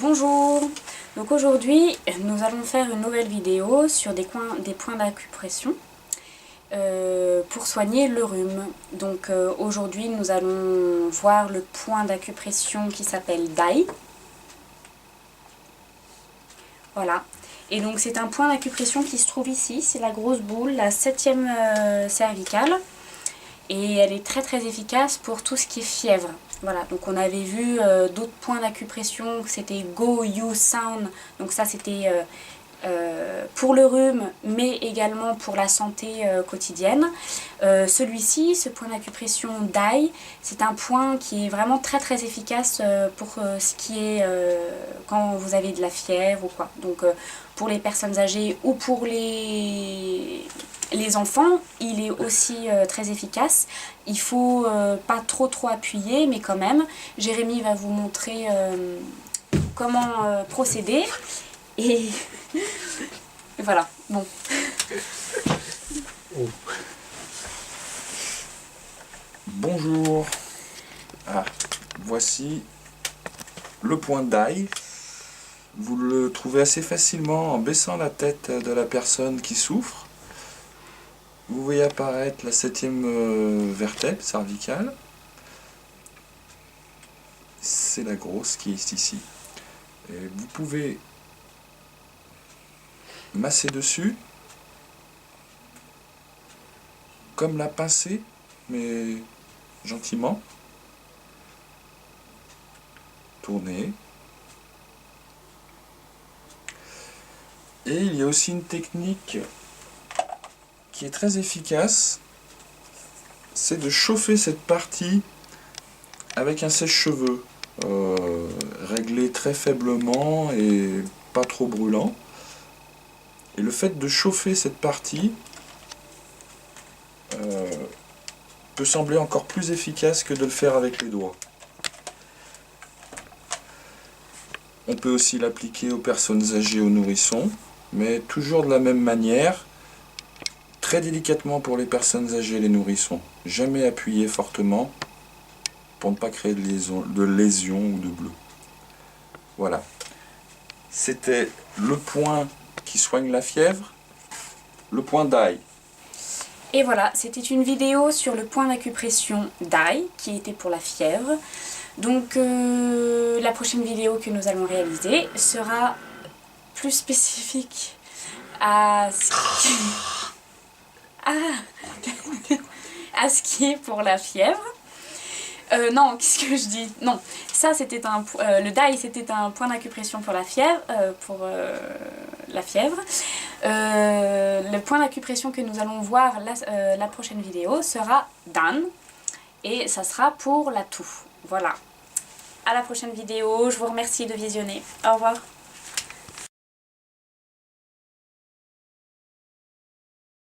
Bonjour, donc aujourd'hui nous allons faire une nouvelle vidéo sur des points d'acupression pour soigner le rhume. Donc aujourd'hui nous allons voir le point d'acupression qui s'appelle Dai. Voilà, et donc c'est un point d'acupression qui se trouve ici, c'est la grosse boule, la 7e cervicale. Et elle est très très efficace pour tout ce qui est fièvre. Voilà, donc on avait vu d'autres points d'acupression, c'était Go You Sound, donc ça c'était pour le rhume, mais également pour la santé quotidienne. Celui-ci, ce point d'acupression Dai, c'est un point qui est vraiment très très efficace pour ce qui est quand vous avez de la fièvre ou quoi. Donc pour les personnes âgées ou pour les enfants, il est aussi très efficace. Il faut pas trop appuyer, mais quand même. Jérémy va vous montrer comment procéder. Et voilà, bon. Oh. Bonjour. Voici le point Dai. Vous le trouvez assez facilement en baissant la tête de la personne qui souffre. Vous voyez apparaître la 7e vertèbre cervicale. C'est la grosse qui est ici. Et vous pouvez masser dessus, comme la pincer, mais gentiment. Tourner. Et il y a aussi une technique qui est très efficace, c'est de chauffer cette partie avec un sèche-cheveux, réglé très faiblement et pas trop brûlant. Et le fait de chauffer cette partie peut sembler encore plus efficace que de le faire avec les doigts. On peut aussi l'appliquer aux personnes âgées, aux nourrissons, mais toujours de la même manière, très délicatement pour les personnes âgées et les nourrissons. Jamais appuyer fortement pour ne pas créer de lésions ou de bleus. Voilà. C'était le point qui soigne la fièvre, le point Dai. Et voilà, c'était une vidéo sur le point d'acupression Dai, qui était pour la fièvre. Donc la prochaine vidéo que nous allons réaliser sera plus spécifique à ce qui est pour la fièvre. Non, qu'est-ce que je dis? Non, ça c'était le Dai, c'était un point d'acupression pour la fièvre. Le point d'acupression que nous allons voir la prochaine vidéo sera Dan, et ça sera pour la toux. Voilà. À la prochaine vidéo, je vous remercie de visionner. Au revoir.